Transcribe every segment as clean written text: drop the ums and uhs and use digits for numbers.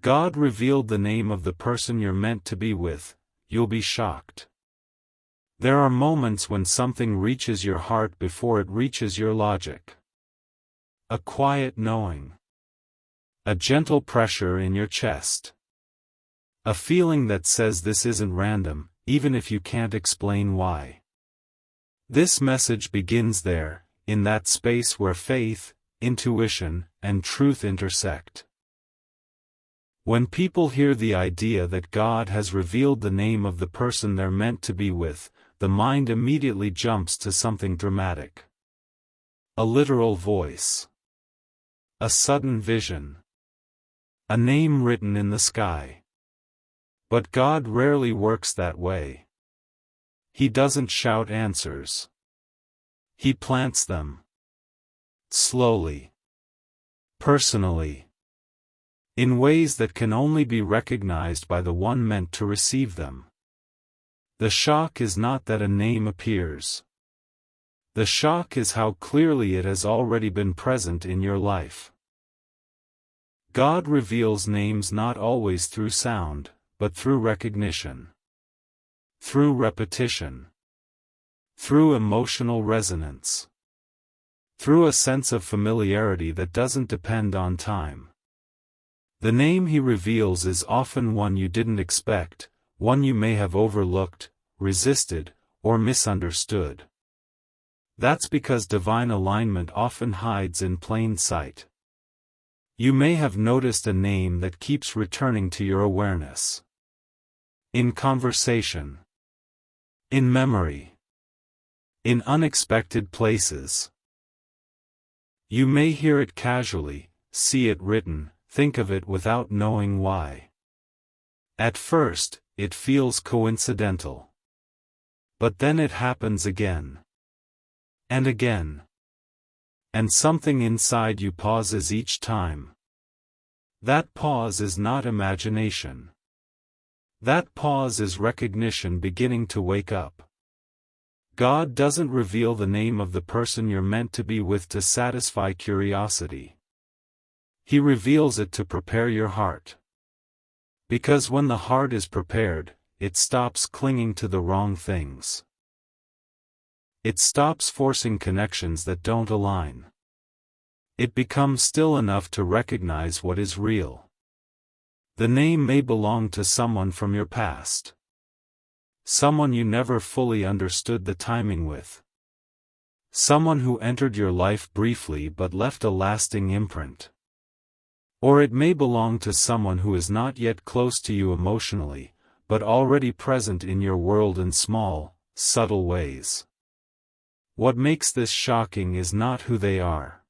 God revealed the name of the person you're meant to be with, you'll be shocked. There are moments when something reaches your heart before it reaches your logic. A quiet knowing. A gentle pressure in your chest. A feeling that says this isn't random, even if you can't explain why. This message begins there, in that space where faith, intuition, and truth intersect. When people hear the idea that God has revealed the name of the person they're meant to be with, the mind immediately jumps to something dramatic. A literal voice. A sudden vision. A name written in the sky. But God rarely works that way. He doesn't shout answers. He plants them. Slowly. Personally. In ways that can only be recognized by the one meant to receive them. The shock is not that a name appears. The shock is how clearly it has already been present in your life. God reveals names not always through sound, but through recognition. Through repetition. Through emotional resonance. Through a sense of familiarity that doesn't depend on time. The name He reveals is often one you didn't expect, one you may have overlooked, resisted, or misunderstood. That's because divine alignment often hides in plain sight. You may have noticed a name that keeps returning to your awareness. In conversation. In memory. In unexpected places. You may hear it casually, see it written, think of it without knowing why. At first, it feels coincidental. But then it happens again. And again. And something inside you pauses each time. That pause is not imagination. That pause is recognition beginning to wake up. God doesn't reveal the name of the person you're meant to be with to satisfy curiosity. He reveals it to prepare your heart. Because when the heart is prepared, it stops clinging to the wrong things. It stops forcing connections that don't align. It becomes still enough to recognize what is real. The name may belong to someone from your past. Someone you never fully understood the timing with. Someone who entered your life briefly but left a lasting imprint. Or it may belong to someone who is not yet close to you emotionally, but already present in your world in small, subtle ways. What makes this shocking is not who they are.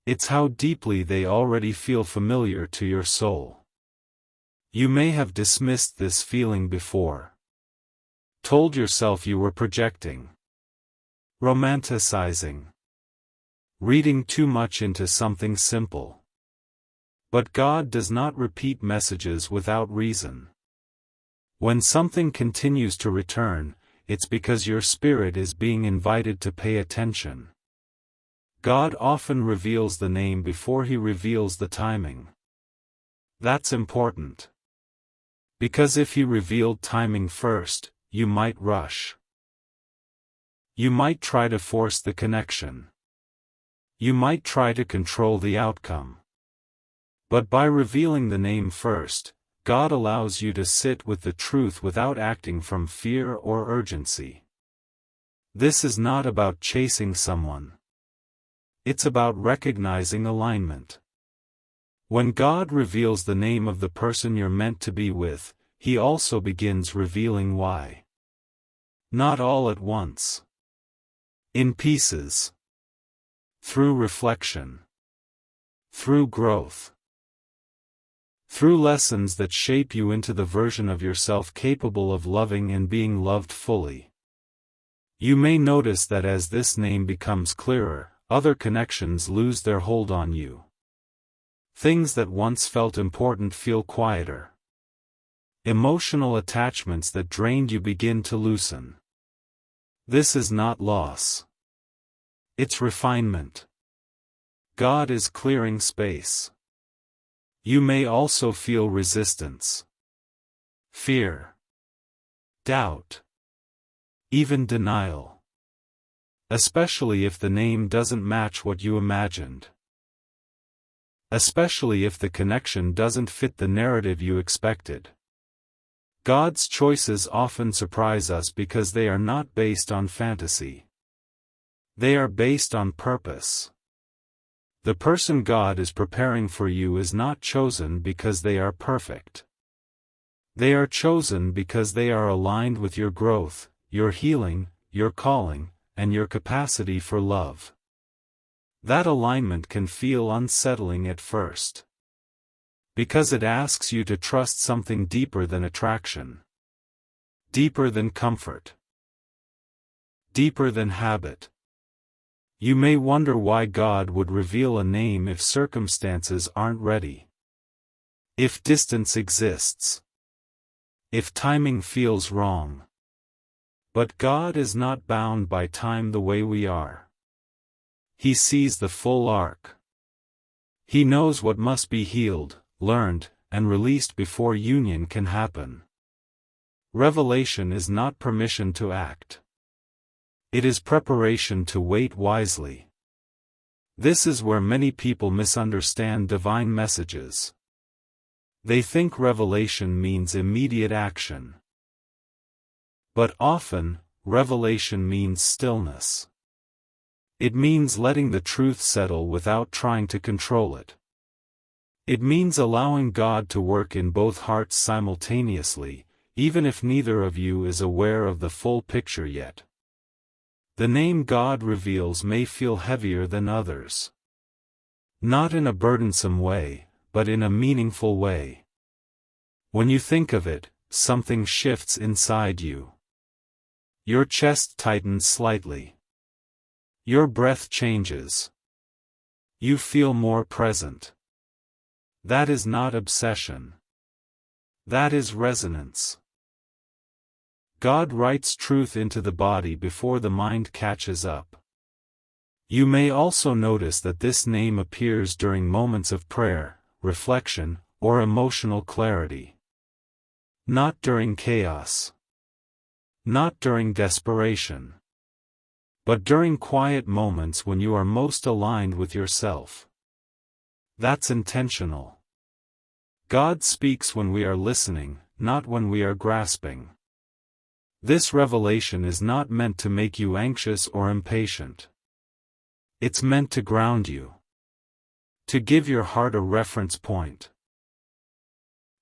It's how deeply they already feel familiar to your soul. You may have dismissed this feeling before. Told yourself you were projecting. Romanticizing. Reading too much into something simple. But God does not repeat messages without reason. When something continues to return, it's because your spirit is being invited to pay attention. God often reveals the name before He reveals the timing. That's important. Because if He revealed timing first, you might rush. You might try to force the connection. You might try to control the outcome. But by revealing the name first, God allows you to sit with the truth without acting from fear or urgency. This is not about chasing someone. It's about recognizing alignment. When God reveals the name of the person you're meant to be with, He also begins revealing why. Not all at once. In pieces. Through reflection. Through growth. Through lessons that shape you into the version of yourself capable of loving and being loved fully. You may notice that as this name becomes clearer, other connections lose their hold on you. Things that once felt important feel quieter. Emotional attachments that drained you begin to loosen. This is not loss. It's refinement. God is clearing space. You may also feel resistance, fear, doubt, even denial. Especially if the name doesn't match what you imagined. Especially if the connection doesn't fit the narrative you expected. God's choices often surprise us because they are not based on fantasy. They are based on purpose. The person God is preparing for you is not chosen because they are perfect. They are chosen because they are aligned with your growth, your healing, your calling, and your capacity for love. That alignment can feel unsettling at first. Because it asks you to trust something deeper than attraction. Deeper than comfort. Deeper than habit. You may wonder why God would reveal a name if circumstances aren't ready. If distance exists. If timing feels wrong. But God is not bound by time the way we are. He sees the full arc. He knows what must be healed, learned, and released before union can happen. Revelation is not permission to act. It is preparation to wait wisely. This is where many people misunderstand divine messages. They think revelation means immediate action. But often, revelation means stillness. It means letting the truth settle without trying to control it. It means allowing God to work in both hearts simultaneously, even if neither of you is aware of the full picture yet. The name God reveals may feel heavier than others. Not in a burdensome way, but in a meaningful way. When you think of it, something shifts inside you. Your chest tightens slightly. Your breath changes. You feel more present. That is not obsession. That is resonance. God writes truth into the body before the mind catches up. You may also notice that this name appears during moments of prayer, reflection, or emotional clarity. Not during chaos. Not during desperation. But during quiet moments when you are most aligned with yourself. That's intentional. God speaks when we are listening, not when we are grasping. This revelation is not meant to make you anxious or impatient. It's meant to ground you. To give your heart a reference point.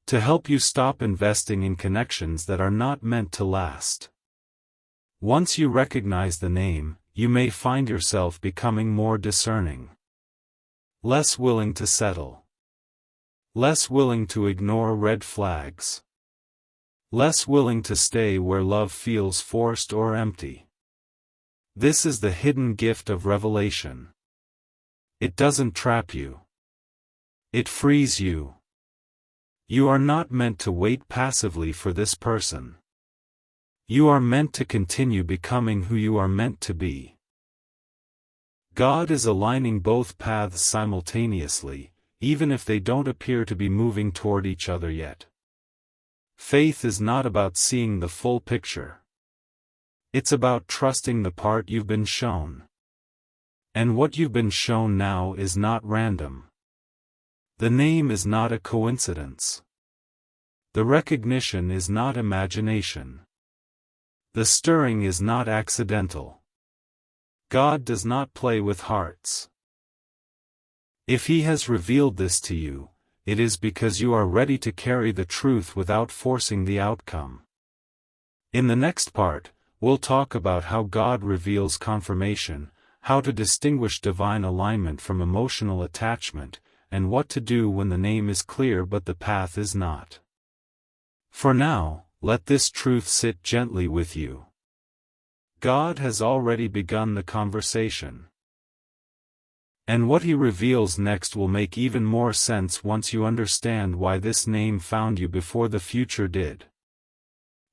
To help you stop investing in connections that are not meant to last. Once you recognize the name, you may find yourself becoming more discerning. Less willing to settle. Less willing to ignore red flags. Less willing to stay where love feels forced or empty. This is the hidden gift of revelation. It doesn't trap you. It frees you. You are not meant to wait passively for this person. You are meant to continue becoming who you are meant to be. God is aligning both paths simultaneously, even if they don't appear to be moving toward each other yet. Faith is not about seeing the full picture. It's about trusting the part you've been shown. And what you've been shown now is not random. The name is not a coincidence. The recognition is not imagination. The stirring is not accidental. God does not play with hearts. If He has revealed this to you, it is because you are ready to carry the truth without forcing the outcome. In the next part, we'll talk about how God reveals confirmation, how to distinguish divine alignment from emotional attachment, and what to do when the name is clear but the path is not. For now, let this truth sit gently with you. God has already begun the conversation. And what He reveals next will make even more sense once you understand why this name found you before the future did.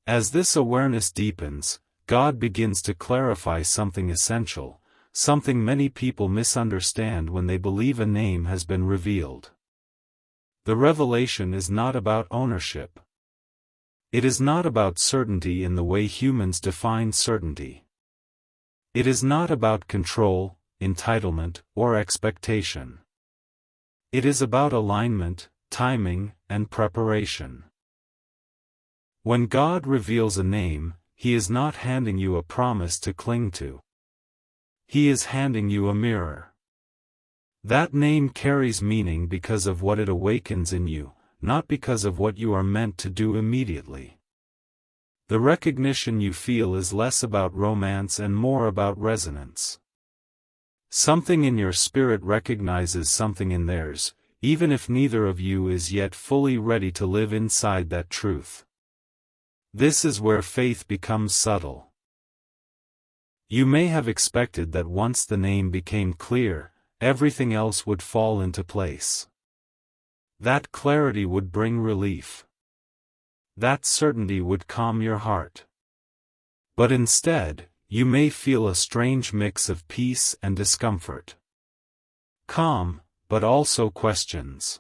As this awareness deepens, God begins to clarify something essential, something many people misunderstand when they believe a name has been revealed. The revelation is not about ownership. It is not about certainty in the way humans define certainty. It is not about control, entitlement, or expectation. It is about alignment, timing, and preparation. When God reveals a name, He is not handing you a promise to cling to. He is handing you a mirror. That name carries meaning because of what it awakens in you, not because of what you are meant to do immediately. The recognition you feel is less about romance and more about resonance. Something in your spirit recognizes something in theirs, even if neither of you is yet fully ready to live inside that truth. This is where faith becomes subtle. You may have expected that once the name became clear, everything else would fall into place. That clarity would bring relief. That certainty would calm your heart. But instead, you may feel a strange mix of peace and discomfort. Calm, but also questions.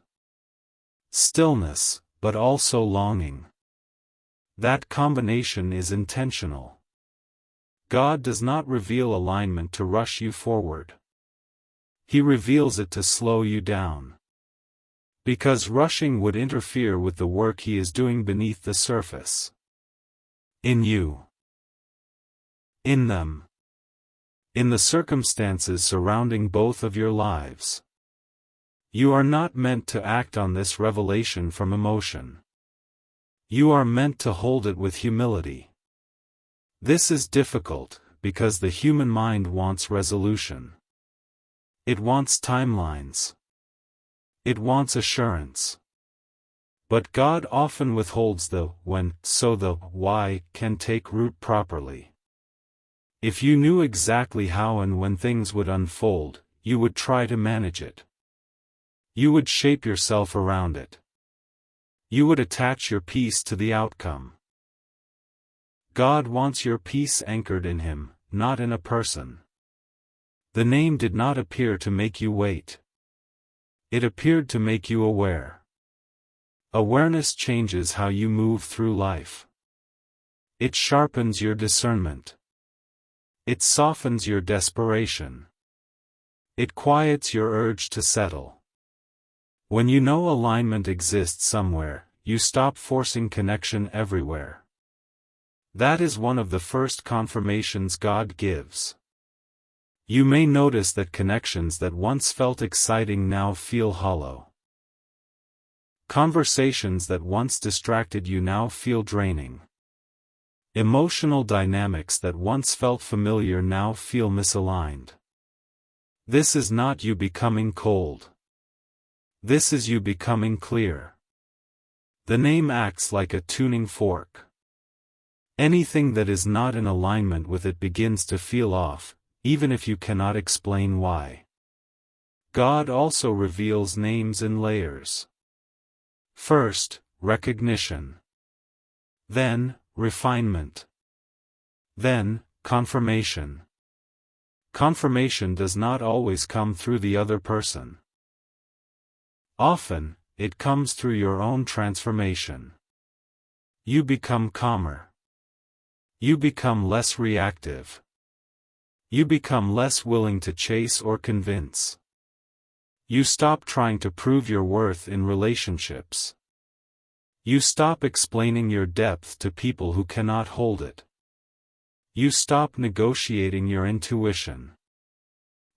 Stillness, but also longing. That combination is intentional. God does not reveal alignment to rush you forward. He reveals it to slow you down. Because rushing would interfere with the work He is doing beneath the surface. In you. In them. In the circumstances surrounding both of your lives. You are not meant to act on this revelation from emotion. You are meant to hold it with humility. This is difficult, because the human mind wants resolution. It wants timelines. It wants assurance. But God often withholds the when, so the why can take root properly. If you knew exactly how and when things would unfold, you would try to manage it. You would shape yourself around it. You would attach your peace to the outcome. God wants your peace anchored in Him, not in a person. The name did not appear to make you wait. It appeared to make you aware. Awareness changes how you move through life. It sharpens your discernment. It softens your desperation. It quiets your urge to settle. When you know alignment exists somewhere, you stop forcing connection everywhere. That is one of the first confirmations God gives. You may notice that connections that once felt exciting now feel hollow. Conversations that once distracted you now feel draining. Emotional dynamics that once felt familiar now feel misaligned. This is not you becoming cold. This is you becoming clear. The name acts like a tuning fork. Anything that is not in alignment with it begins to feel off, even if you cannot explain why. God also reveals names in layers. First, recognition. Then, refinement. Then, confirmation. Confirmation does not always come through the other person. Often, it comes through your own transformation. You become calmer. You become less reactive. You become less willing to chase or convince. You stop trying to prove your worth in relationships. You stop explaining your depth to people who cannot hold it. You stop negotiating your intuition.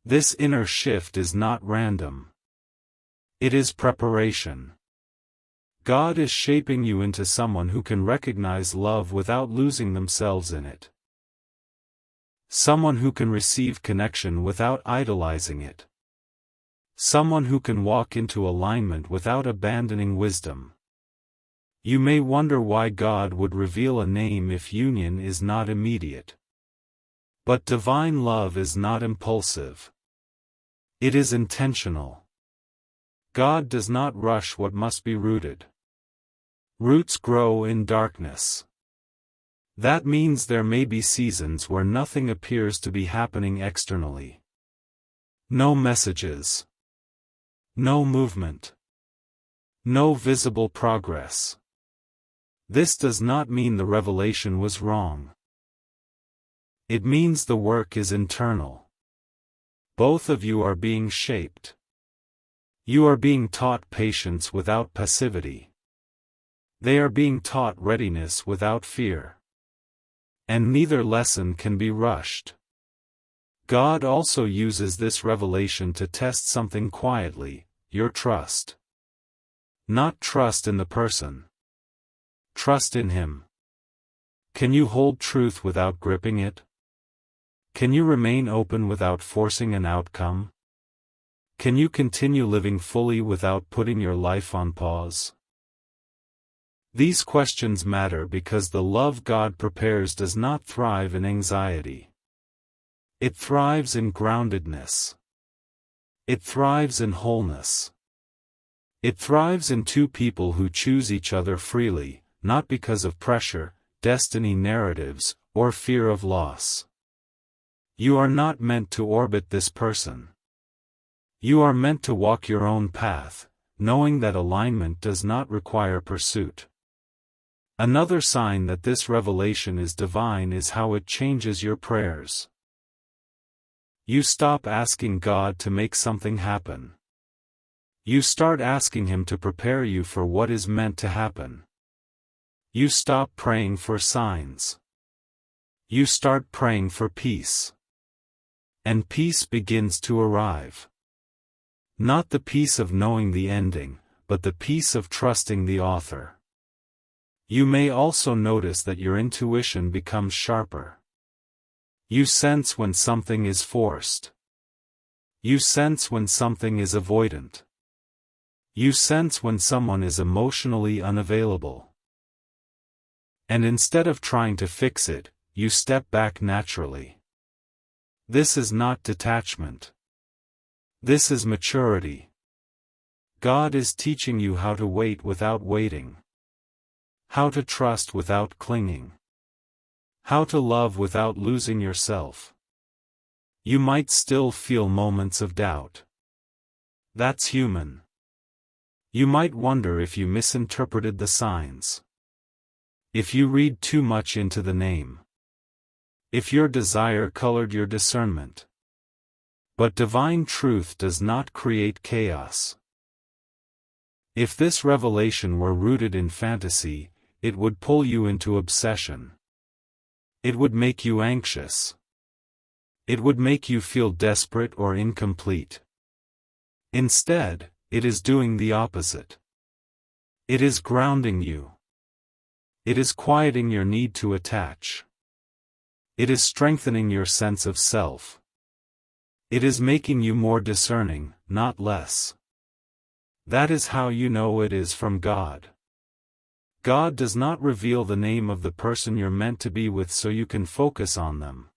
This inner shift is not random. It is preparation. God is shaping you into someone who can recognize love without losing themselves in it. Someone who can receive connection without idolizing it. Someone who can walk into alignment without abandoning wisdom. You may wonder why God would reveal a name if union is not immediate. But divine love is not impulsive. It is intentional. God does not rush what must be rooted. Roots grow in darkness. That means there may be seasons where nothing appears to be happening externally. No messages. No movement. No visible progress. This does not mean the revelation was wrong. It means the work is internal. Both of you are being shaped. You are being taught patience without passivity. They are being taught readiness without fear. And neither lesson can be rushed. God also uses this revelation to test something quietly, your trust. Not trust in the person. Trust in Him. Can you hold truth without gripping it? Can you remain open without forcing an outcome? Can you continue living fully without putting your life on pause? These questions matter because the love God prepares does not thrive in anxiety. It thrives in groundedness. It thrives in wholeness. It thrives in two people who choose each other freely, not because of pressure, destiny narratives, or fear of loss. You are not meant to orbit this person. You are meant to walk your own path, knowing that alignment does not require pursuit. Another sign that this revelation is divine is how it changes your prayers. You stop asking God to make something happen. You start asking Him to prepare you for what is meant to happen. You stop praying for signs. You start praying for peace. And peace begins to arrive. Not the peace of knowing the ending, but the peace of trusting the author. You may also notice that your intuition becomes sharper. You sense when something is forced. You sense when something is avoidant. You sense when someone is emotionally unavailable. And instead of trying to fix it, you step back naturally. This is not detachment. This is maturity. God is teaching you how to wait without waiting. How to trust without clinging. How to love without losing yourself. You might still feel moments of doubt. That's human. You might wonder if you misinterpreted the signs. If you read too much into the name. If your desire colored your discernment. But divine truth does not create chaos. If this revelation were rooted in fantasy, it would pull you into obsession. It would make you anxious. It would make you feel desperate or incomplete. Instead, it is doing the opposite. It is grounding you. It is quieting your need to attach. It is strengthening your sense of self. It is making you more discerning, not less. That is how you know it is from God. God does not reveal the name of the person you're meant to be with so you can focus on them.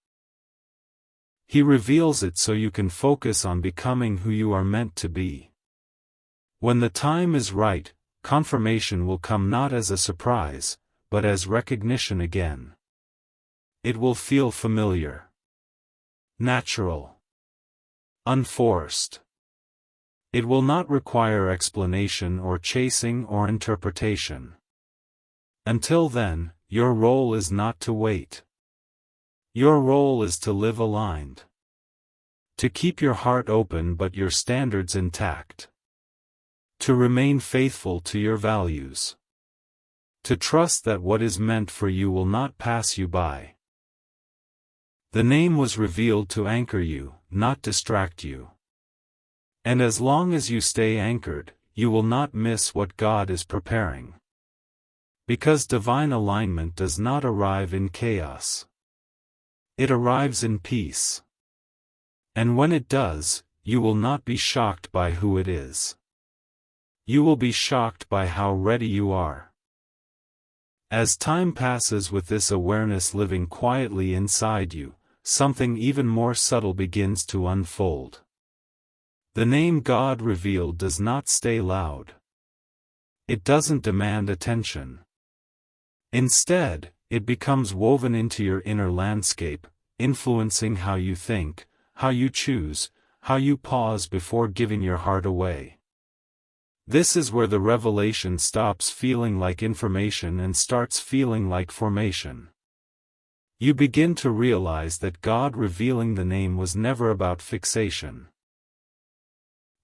He reveals it so you can focus on becoming who you are meant to be. When the time is right, confirmation will come not as a surprise, but as recognition again. It will feel familiar. Natural. Unforced. It will not require explanation or chasing or interpretation. Until then, your role is not to wait. Your role is to live aligned. To keep your heart open but your standards intact. To remain faithful to your values. To trust that what is meant for you will not pass you by. The name was revealed to anchor you, not distract you. And as long as you stay anchored, you will not miss what God is preparing. Because divine alignment does not arrive in chaos. It arrives in peace. And when it does, you will not be shocked by who it is. You will be shocked by how ready you are. As time passes with this awareness living quietly inside you, something even more subtle begins to unfold. The name God revealed does not stay loud. It doesn't demand attention. Instead, it becomes woven into your inner landscape, influencing how you think, how you choose, how you pause before giving your heart away. This is where the revelation stops feeling like information and starts feeling like formation. You begin to realize that God revealing the name was never about fixation.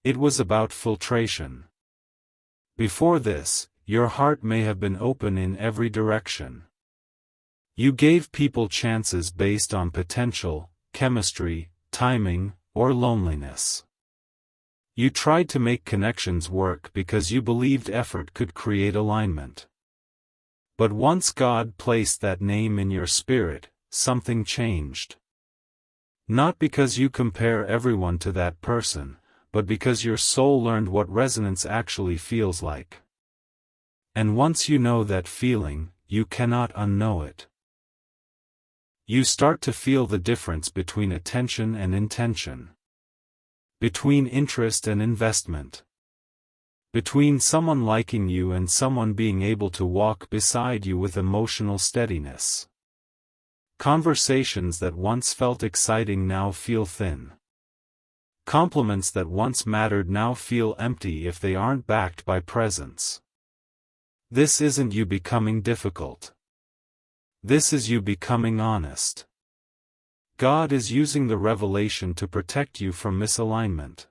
It was about filtration. Before this, your heart may have been open in every direction. You gave people chances based on potential, chemistry, timing, or loneliness. You tried to make connections work because you believed effort could create alignment. But once God placed that name in your spirit, something changed. Not because you compare everyone to that person, but because your soul learned what resonance actually feels like. And once you know that feeling, you cannot unknow it. You start to feel the difference between attention and intention. Between interest and investment. Between someone liking you and someone being able to walk beside you with emotional steadiness. Conversations that once felt exciting now feel thin. Compliments that once mattered now feel empty if they aren't backed by presence. This isn't you becoming difficult. This is you becoming honest. God is using the revelation to protect you from misalignment.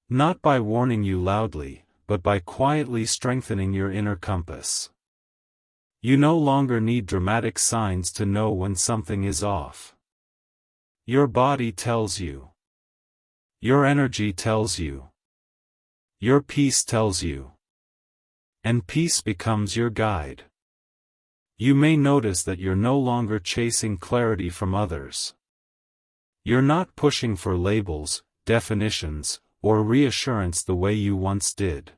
Not by warning you loudly, but by quietly strengthening your inner compass. You no longer need dramatic signs to know when something is off. Your body tells you. Your energy tells you. Your peace tells you. And peace becomes your guide. You may notice that you're no longer chasing clarity from others. You're not pushing for labels, definitions, or reassurance the way you once did.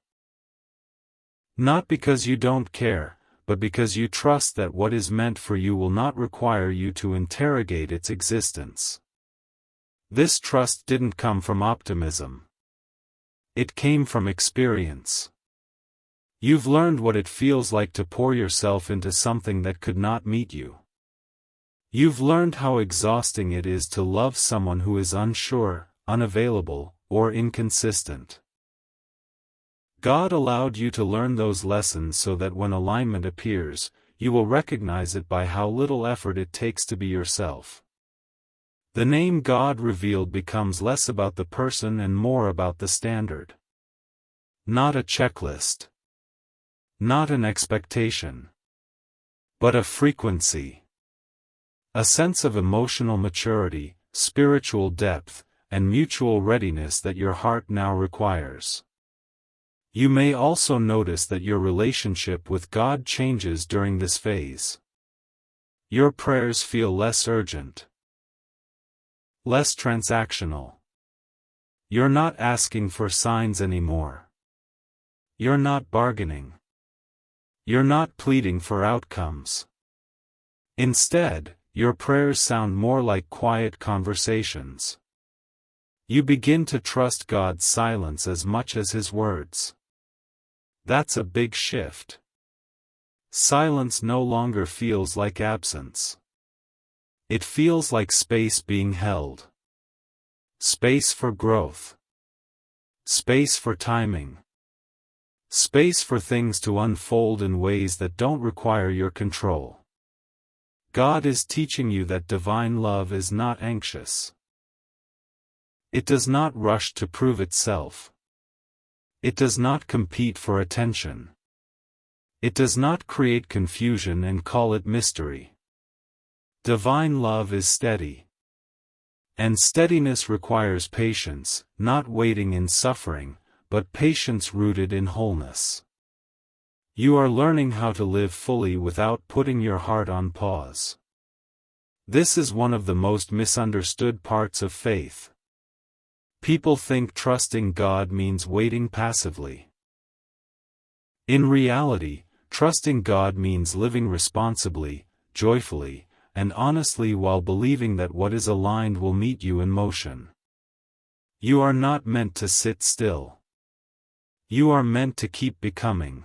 Not because you don't care, but because you trust that what is meant for you will not require you to interrogate its existence. This trust didn't come from optimism. It came from experience. You've learned what it feels like to pour yourself into something that could not meet you. You've learned how exhausting it is to love someone who is unsure, unavailable, or inconsistent. God allowed you to learn those lessons so that when alignment appears, you will recognize it by how little effort it takes to be yourself. The name God revealed becomes less about the person and more about the standard. Not a checklist. Not an expectation. But a frequency. A sense of emotional maturity, spiritual depth, and mutual readiness that your heart now requires. You may also notice that your relationship with God changes during this phase. Your prayers feel less urgent. Less transactional. You're not asking for signs anymore. You're not bargaining. You're not pleading for outcomes. Instead, your prayers sound more like quiet conversations. You begin to trust God's silence as much as His words. That's a big shift. Silence no longer feels like absence. It feels like space being held. Space for growth. Space for timing. Space for things to unfold in ways that don't require your control. God is teaching you that divine love is not anxious. It does not rush to prove itself. It does not compete for attention. It does not create confusion and call it mystery. Divine love is steady. And steadiness requires patience, not waiting in suffering, but patience rooted in wholeness. You are learning how to live fully without putting your heart on pause. This is one of the most misunderstood parts of faith. People think trusting God means waiting passively. In reality, trusting God means living responsibly, joyfully, and honestly while believing that what is aligned will meet you in motion. You are not meant to sit still. You are meant to keep becoming.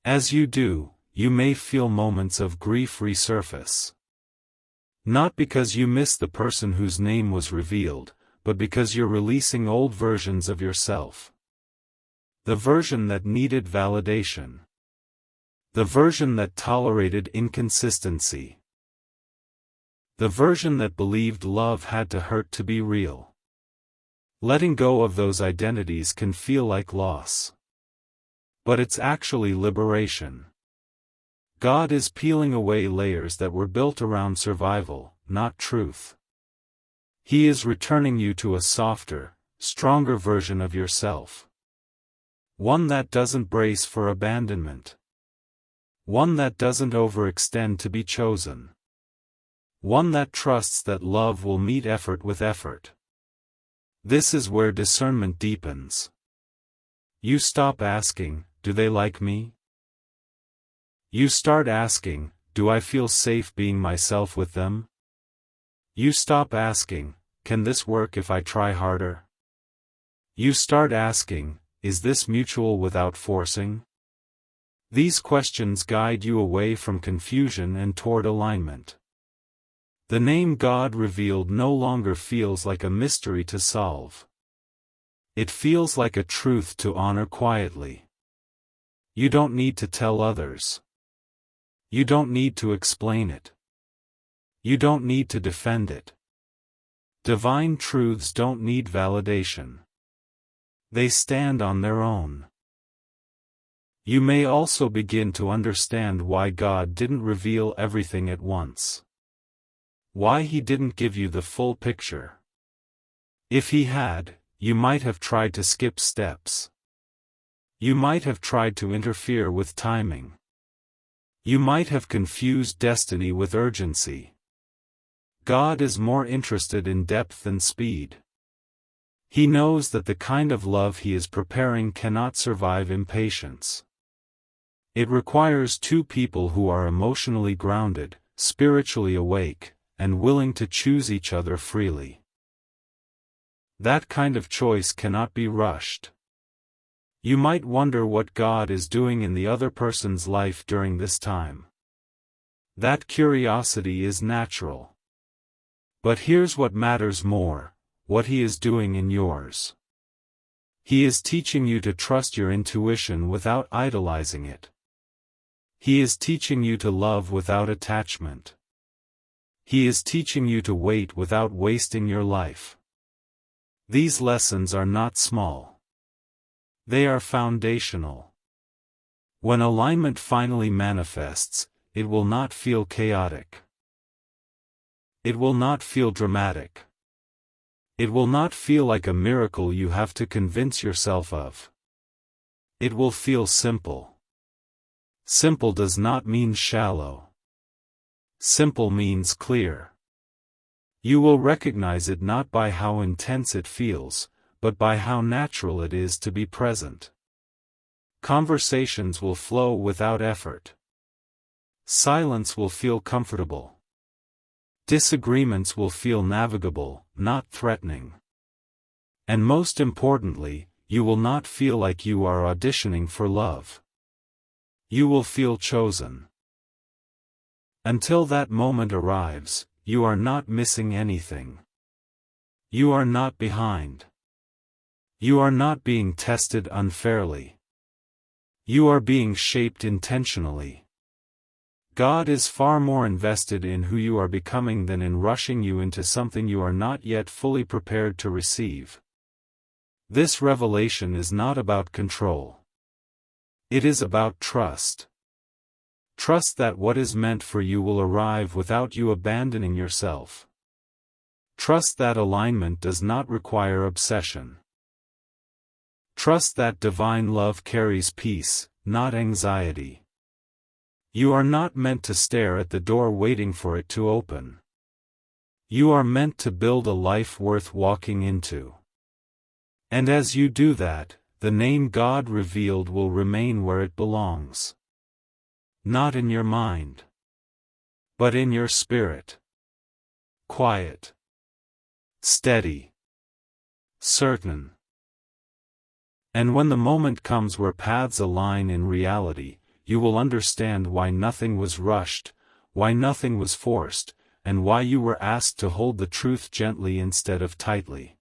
As you do, you may feel moments of grief resurface. Not because you miss the person whose name was revealed, but because you're releasing old versions of yourself. The version that needed validation. The version that tolerated inconsistency. The version that believed love had to hurt to be real. Letting go of those identities can feel like loss. But it's actually liberation. God is peeling away layers that were built around survival, not truth. He is returning you to a softer, stronger version of yourself. One that doesn't brace for abandonment. One that doesn't overextend to be chosen. One that trusts that love will meet effort with effort. This is where discernment deepens. You stop asking, "Do they like me?" You start asking, "Do I feel safe being myself with them?" You stop asking, "Can this work if I try harder?" You start asking, "Is this mutual without forcing?" These questions guide you away from confusion and toward alignment. The name God revealed no longer feels like a mystery to solve. It feels like a truth to honor quietly. You don't need to tell others. You don't need to explain it. You don't need to defend it. Divine truths don't need validation. They stand on their own. You may also begin to understand why God didn't reveal everything at once. Why He didn't give you the full picture. If He had, you might have tried to skip steps. You might have tried to interfere with timing. You might have confused destiny with urgency. God is more interested in depth than speed. He knows that the kind of love He is preparing cannot survive impatience. It requires two people who are emotionally grounded, spiritually awake, and willing to choose each other freely. That kind of choice cannot be rushed. You might wonder what God is doing in the other person's life during this time. That curiosity is natural. But here's what matters more: what He is doing in yours. He is teaching you to trust your intuition without idolizing it. He is teaching you to love without attachment. He is teaching you to wait without wasting your life. These lessons are not small. They are foundational. When alignment finally manifests, it will not feel chaotic. It will not feel dramatic. It will not feel like a miracle you have to convince yourself of. It will feel simple. Simple does not mean shallow. Simple means clear. You will recognize it not by how intense it feels, but by how natural it is to be present. Conversations will flow without effort. Silence will feel comfortable. Disagreements will feel navigable, not threatening. And most importantly, you will not feel like you are auditioning for love. You will feel chosen. Until that moment arrives, you are not missing anything. You are not behind. You are not being tested unfairly. You are being shaped intentionally. God is far more invested in who you are becoming than in rushing you into something you are not yet fully prepared to receive. This revelation is not about control. It is about trust. Trust that what is meant for you will arrive without you abandoning yourself. Trust that alignment does not require obsession. Trust that divine love carries peace, not anxiety. You are not meant to stare at the door waiting for it to open. You are meant to build a life worth walking into. And as you do that, the name God revealed will remain where it belongs. Not in your mind, but in your spirit. Quiet. Steady. Certain. And when the moment comes where paths align in reality, you will understand why nothing was rushed, why nothing was forced, and why you were asked to hold the truth gently instead of tightly.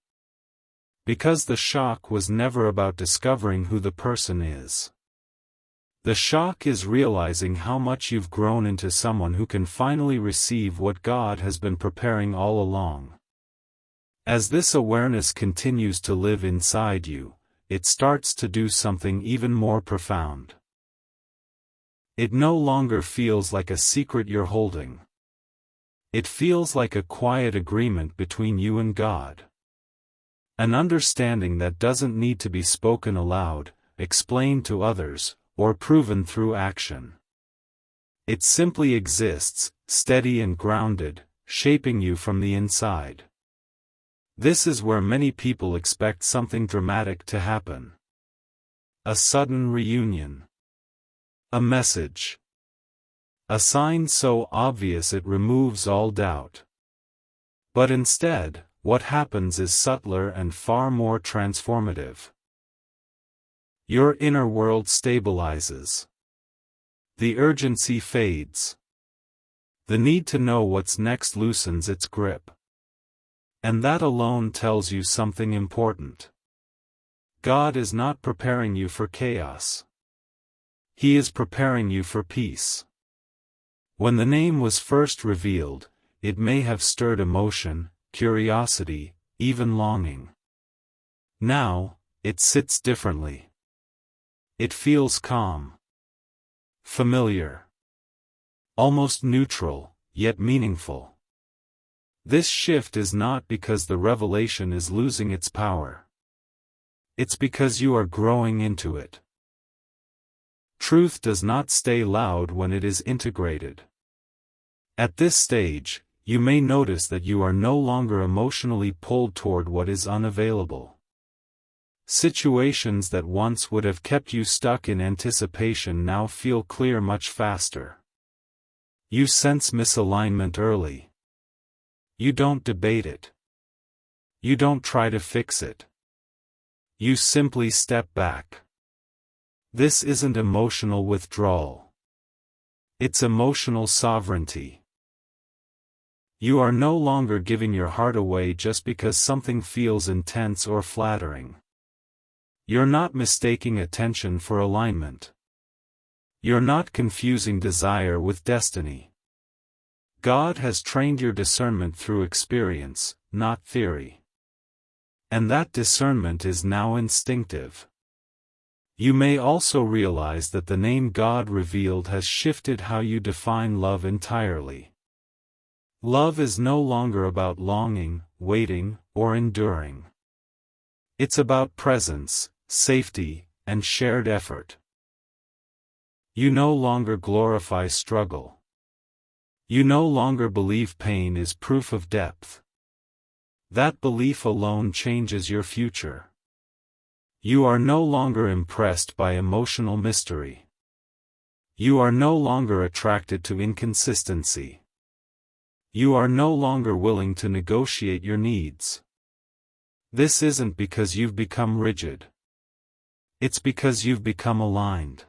Because the shock was never about discovering who the person is. The shock is realizing how much you've grown into someone who can finally receive what God has been preparing all along. As this awareness continues to live inside you, it starts to do something even more profound. It no longer feels like a secret you're holding. It feels like a quiet agreement between you and God. An understanding that doesn't need to be spoken aloud, explained to others, or proven through action. It simply exists, steady and grounded, shaping you from the inside. This is where many people expect something dramatic to happen. A sudden reunion. A message. A sign so obvious it removes all doubt. But instead, what happens is subtler and far more transformative. Your inner world stabilizes. The urgency fades. The need to know what's next loosens its grip. And that alone tells you something important. God is not preparing you for chaos. He is preparing you for peace. When the name was first revealed, it may have stirred emotion, curiosity, even longing. Now, it sits differently. It feels calm. Familiar. Almost neutral, yet meaningful. This shift is not because the revelation is losing its power. It's because you are growing into it. Truth does not stay loud when it is integrated. At this stage, you may notice that you are no longer emotionally pulled toward what is unavailable. Situations that once would have kept you stuck in anticipation now feel clear much faster. You sense misalignment early. You don't debate it. You don't try to fix it. You simply step back. This isn't emotional withdrawal. It's emotional sovereignty. You are no longer giving your heart away just because something feels intense or flattering. You're not mistaking attention for alignment. You're not confusing desire with destiny. God has trained your discernment through experience, not theory. And that discernment is now instinctive. You may also realize that the name God revealed has shifted how you define love entirely. Love is no longer about longing, waiting, or enduring. It's about presence, safety, and shared effort. You no longer glorify struggle. You no longer believe pain is proof of depth. That belief alone changes your future. You are no longer impressed by emotional mystery. You are no longer attracted to inconsistency. You are no longer willing to negotiate your needs. This isn't because you've become rigid. It's because you've become aligned.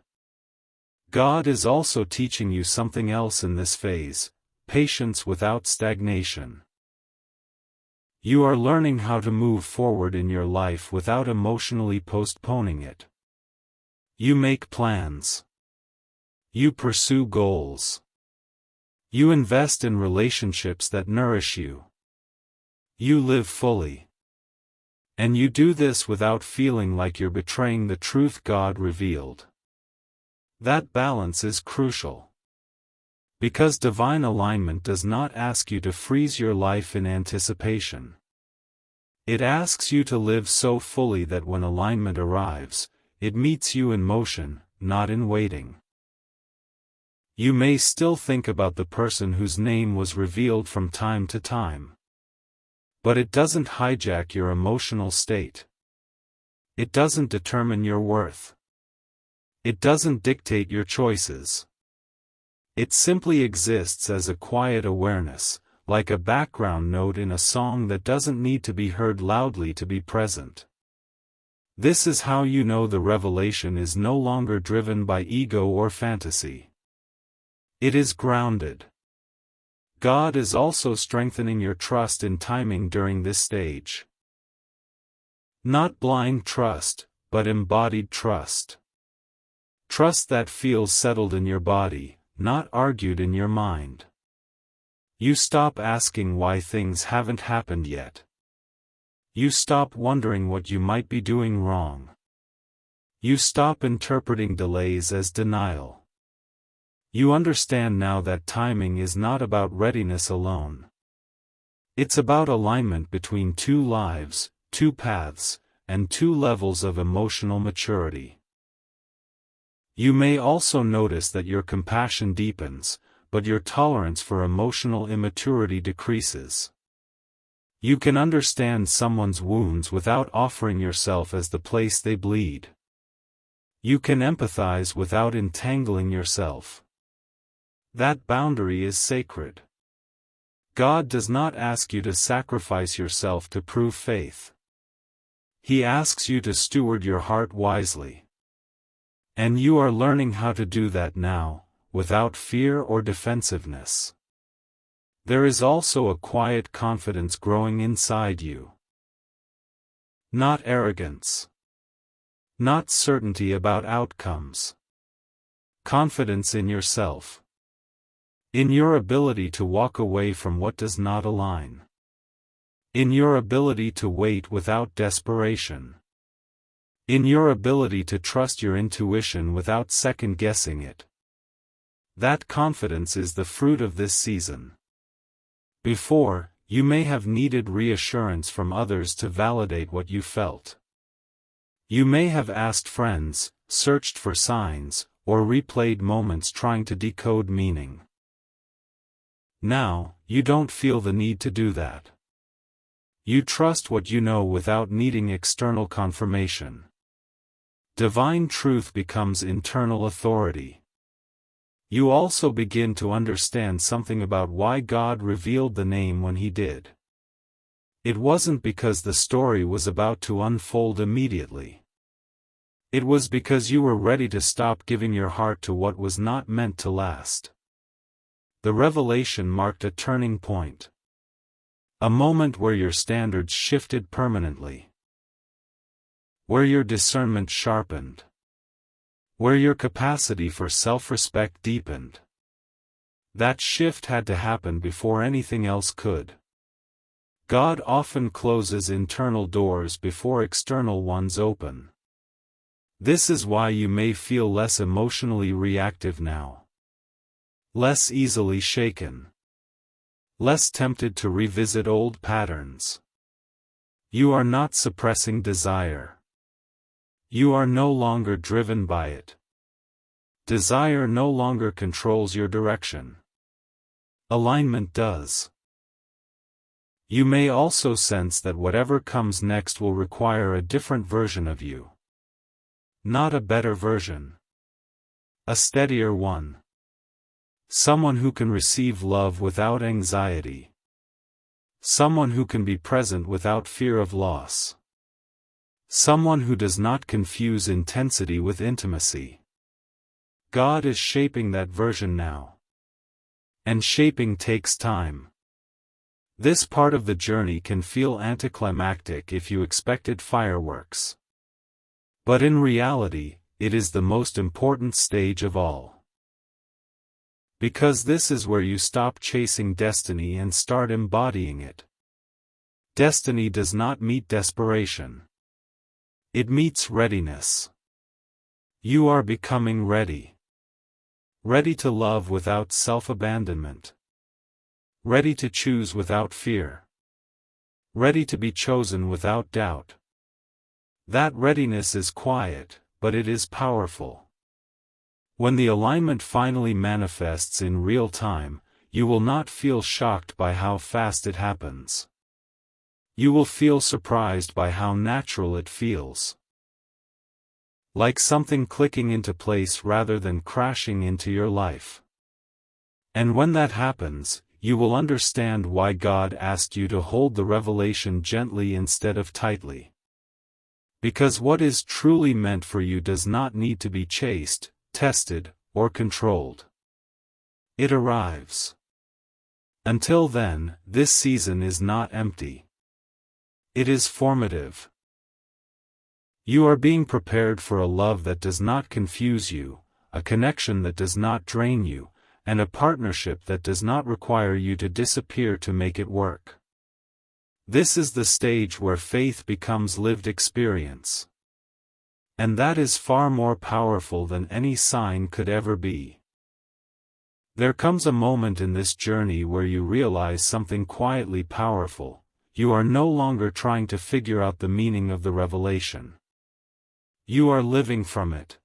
God is also teaching you something else in this phase: patience without stagnation. You are learning how to move forward in your life without emotionally postponing it. You make plans. You pursue goals. You invest in relationships that nourish you. You live fully. And you do this without feeling like you're betraying the truth God revealed. That balance is crucial. Because divine alignment does not ask you to freeze your life in anticipation. It asks you to live so fully that when alignment arrives, it meets you in motion, not in waiting. You may still think about the person whose name was revealed from time to time. But it doesn't hijack your emotional state. It doesn't determine your worth. It doesn't dictate your choices. It simply exists as a quiet awareness, like a background note in a song that doesn't need to be heard loudly to be present. This is how you know the revelation is no longer driven by ego or fantasy. It is grounded. God is also strengthening your trust in timing during this stage. Not blind trust, but embodied trust. Trust that feels settled in your body, not argued in your mind. You stop asking why things haven't happened yet. You stop wondering what you might be doing wrong. You stop interpreting delays as denial. You understand now that timing is not about readiness alone. It's about alignment between two lives, two paths, and two levels of emotional maturity. You may also notice that your compassion deepens, but your tolerance for emotional immaturity decreases. You can understand someone's wounds without offering yourself as the place they bleed. You can empathize without entangling yourself. That boundary is sacred. God does not ask you to sacrifice yourself to prove faith. He asks you to steward your heart wisely. And you are learning how to do that now, without fear or defensiveness. There is also a quiet confidence growing inside you. Not arrogance. Not certainty about outcomes. Confidence in yourself. In your ability to walk away from what does not align. In your ability to wait without desperation. In your ability to trust your intuition without second-guessing it. That confidence is the fruit of this season. Before, you may have needed reassurance from others to validate what you felt. You may have asked friends, searched for signs, or replayed moments trying to decode meaning. Now, you don't feel the need to do that. You trust what you know without needing external confirmation. Divine truth becomes internal authority. You also begin to understand something about why God revealed the name when He did. It wasn't because the story was about to unfold immediately. It was because you were ready to stop giving your heart to what was not meant to last. The revelation marked a turning point. A moment where your standards shifted permanently. Where your discernment sharpened. Where your capacity for self-respect deepened. That shift had to happen before anything else could. God often closes internal doors before external ones open. This is why you may feel less emotionally reactive now. Less easily shaken. Less tempted to revisit old patterns. You are not suppressing desire. You are no longer driven by it. Desire no longer controls your direction. Alignment does. You may also sense that whatever comes next will require a different version of you. Not a better version. A steadier one. Someone who can receive love without anxiety. Someone who can be present without fear of loss. Someone who does not confuse intensity with intimacy. God is shaping that version now. And shaping takes time. This part of the journey can feel anticlimactic if you expected fireworks. But in reality, it is the most important stage of all. Because this is where you stop chasing destiny and start embodying it. Destiny does not meet desperation. It meets readiness. You are becoming ready. Ready to love without self-abandonment. Ready to choose without fear. Ready to be chosen without doubt. That readiness is quiet, but it is powerful. When the alignment finally manifests in real time, you will not feel shocked by how fast it happens. You will feel surprised by how natural it feels. Like something clicking into place rather than crashing into your life. And when that happens, you will understand why God asked you to hold the revelation gently instead of tightly. Because what is truly meant for you does not need to be chased, tested, or controlled. It arrives. Until then, this season is not empty. It is formative. You are being prepared for a love that does not confuse you, a connection that does not drain you, and a partnership that does not require you to disappear to make it work. This is the stage where faith becomes lived experience. And that is far more powerful than any sign could ever be. There comes a moment in this journey where you realize something quietly powerful. You are no longer trying to figure out the meaning of the revelation. You are living from it.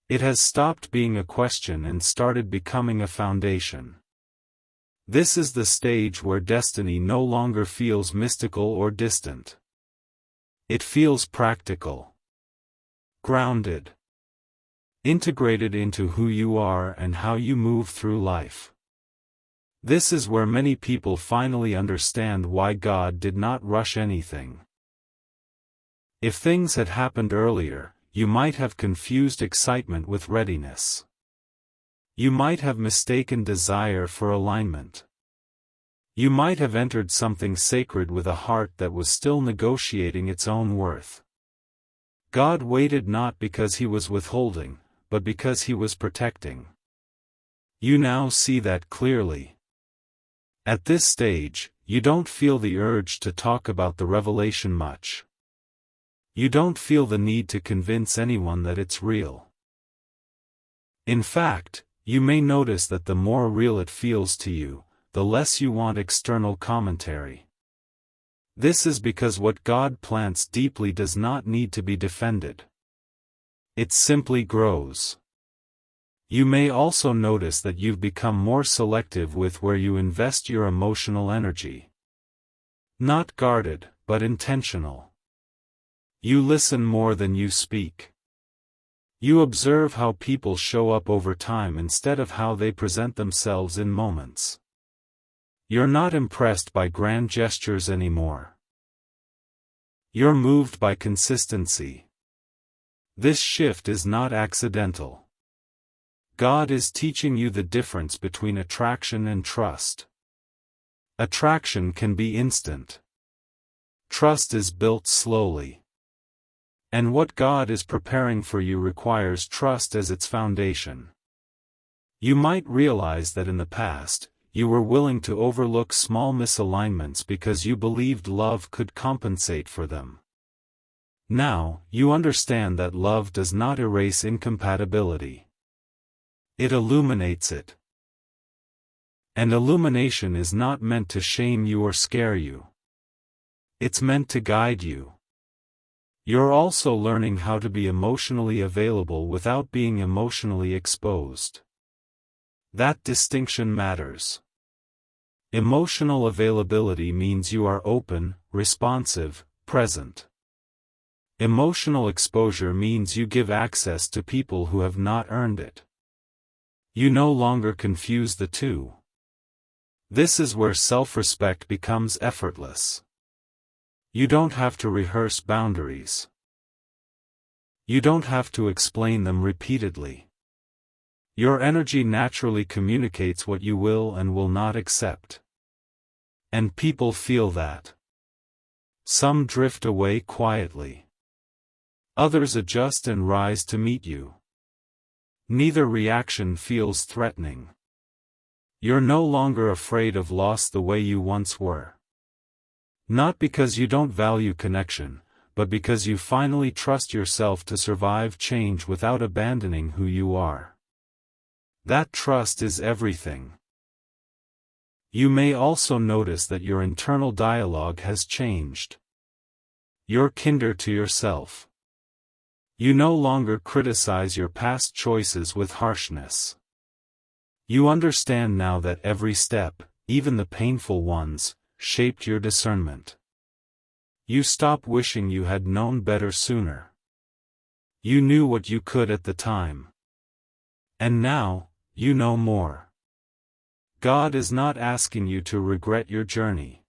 It has stopped being a question and started becoming a foundation. This is the stage where destiny no longer feels mystical or distant. It feels practical, grounded, integrated into who you are and how you move through life. This is where many people finally understand why God did not rush anything. If things had happened earlier, you might have confused excitement with readiness. You might have mistaken desire for alignment. You might have entered something sacred with a heart that was still negotiating its own worth. God waited not because he was withholding, but because he was protecting. You now see that clearly. At this stage, you don't feel the urge to talk about the revelation much. You don't feel the need to convince anyone that it's real. In fact, you may notice that the more real it feels to you, the less you want external commentary. This is because what God plants deeply does not need to be defended. It simply grows. You may also notice that you've become more selective with where you invest your emotional energy. Not guarded, but intentional. You listen more than you speak. You observe how people show up over time instead of how they present themselves in moments. You're not impressed by grand gestures anymore. You're moved by consistency. This shift is not accidental. God is teaching you the difference between attraction and trust. Attraction can be instant. Trust is built slowly. And what God is preparing for you requires trust as its foundation. You might realize that in the past, you were willing to overlook small misalignments because you believed love could compensate for them. Now, you understand that love does not erase incompatibility. It illuminates it. And illumination is not meant to shame you or scare you. It's meant to guide you. You're also learning how to be emotionally available without being emotionally exposed. That distinction matters. Emotional availability means you are open, responsive, present. Emotional exposure means you give access to people who have not earned it. You no longer confuse the two. This is where self-respect becomes effortless. You don't have to rehearse boundaries. You don't have to explain them repeatedly. Your energy naturally communicates what you will and will not accept. And people feel that. Some drift away quietly. Others adjust and rise to meet you. Neither reaction feels threatening. You're no longer afraid of loss the way you once were. Not because you don't value connection, but because you finally trust yourself to survive change without abandoning who you are. That trust is everything. You may also notice that your internal dialogue has changed. You're kinder to yourself. You no longer criticize your past choices with harshness. You understand now that every step, even the painful ones, shaped your discernment. You stop wishing you had known better sooner. You knew what you could at the time. And now, you know more. God is not asking you to regret your journey.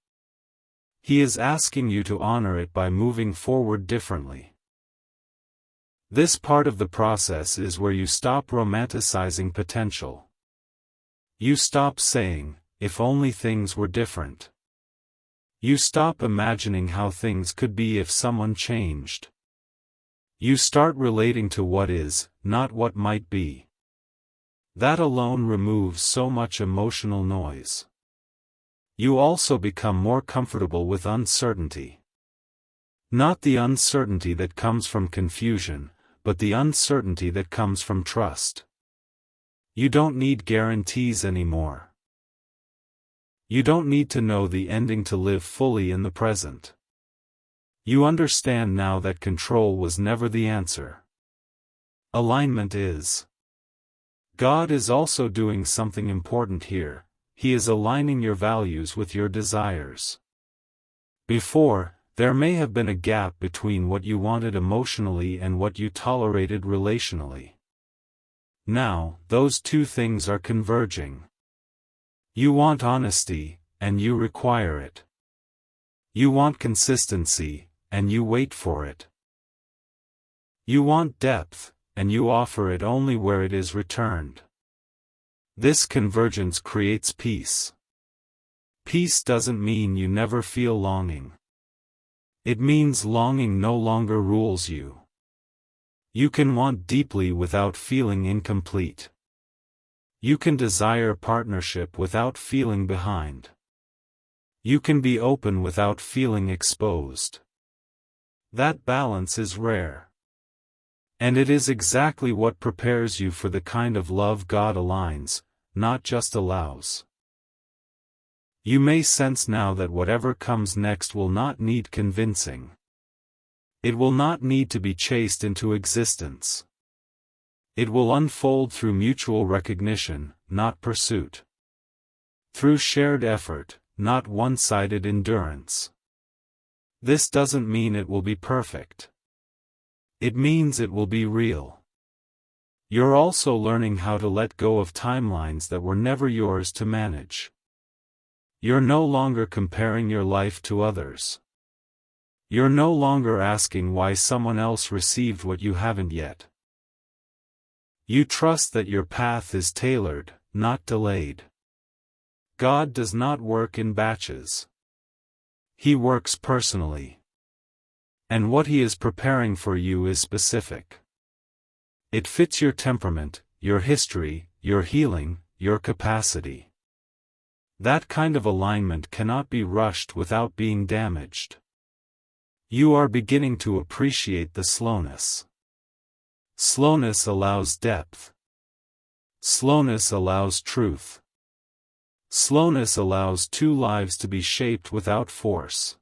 He is asking you to honor it by moving forward differently. This part of the process is where you stop romanticizing potential. You stop saying, "If only things were different." You stop imagining how things could be if someone changed. You start relating to what is, not what might be. That alone removes so much emotional noise. You also become more comfortable with uncertainty. Not the uncertainty that comes from confusion, but the uncertainty that comes from trust. You don't need guarantees anymore. You don't need to know the ending to live fully in the present. You understand now that control was never the answer. Alignment is. God is also doing something important here. He is aligning your values with your desires. Before, there may have been a gap between what you wanted emotionally and what you tolerated relationally. Now, those two things are converging. You want honesty, and you require it. You want consistency, and you wait for it. You want depth, and you offer it only where it is returned. This convergence creates peace. Peace doesn't mean you never feel longing. It means longing no longer rules you. You can want deeply without feeling incomplete. You can desire partnership without feeling behind. You can be open without feeling exposed. That balance is rare. And it is exactly what prepares you for the kind of love God aligns, not just allows. You may sense now that whatever comes next will not need convincing. It will not need to be chased into existence. It will unfold through mutual recognition, not pursuit. Through shared effort, not one-sided endurance. This doesn't mean it will be perfect. It means it will be real. You're also learning how to let go of timelines that were never yours to manage. You're no longer comparing your life to others. You're no longer asking why someone else received what you haven't yet. You trust that your path is tailored, not delayed. God does not work in batches. He works personally. And what He is preparing for you is specific. It fits your temperament, your history, your healing, your capacity. That kind of alignment cannot be rushed without being damaged. You are beginning to appreciate the slowness. Slowness allows depth. Slowness allows truth. Slowness allows two lives to be shaped without force.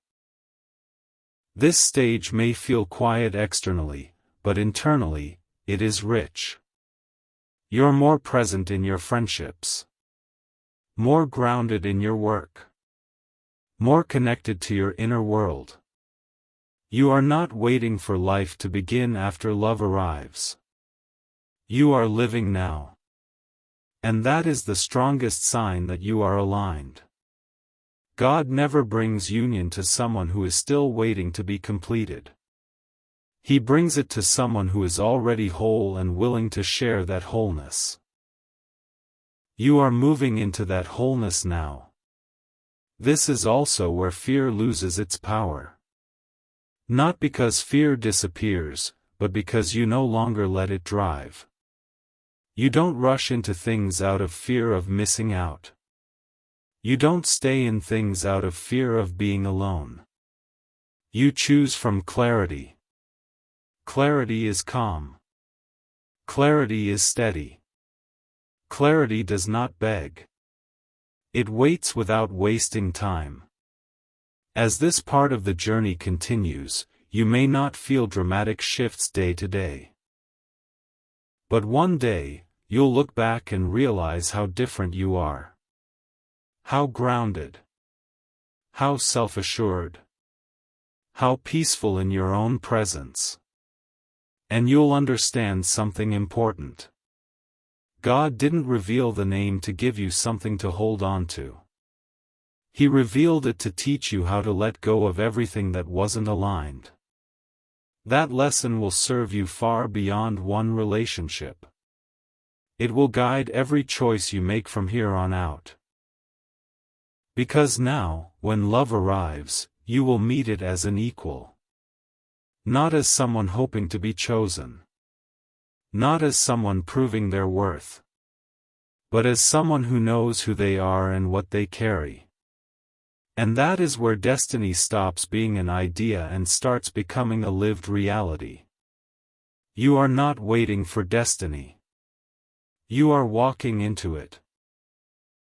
This stage may feel quiet externally, but internally, it is rich. You're more present in your friendships. More grounded in your work. More connected to your inner world. You are not waiting for life to begin after love arrives. You are living now. And that is the strongest sign that you are aligned. God never brings union to someone who is still waiting to be completed. He brings it to someone who is already whole and willing to share that wholeness. You are moving into that wholeness now. This is also where fear loses its power. Not because fear disappears, but because you no longer let it drive. You don't rush into things out of fear of missing out. You don't stay in things out of fear of being alone. You choose from clarity. Clarity is calm. Clarity is steady. Clarity does not beg. It waits without wasting time. As this part of the journey continues, you may not feel dramatic shifts day to day. But one day, you'll look back and realize how different you are. How grounded. How self-assured. How peaceful in your own presence. And you'll understand something important. God didn't reveal the name to give you something to hold on to. He revealed it to teach you how to let go of everything that wasn't aligned. That lesson will serve you far beyond one relationship. It will guide every choice you make from here on out. Because now, when love arrives, you will meet it as an equal. Not as someone hoping to be chosen. Not as someone proving their worth. But as someone who knows who they are and what they carry. And that is where destiny stops being an idea and starts becoming a lived reality. You are not waiting for destiny. You are walking into it.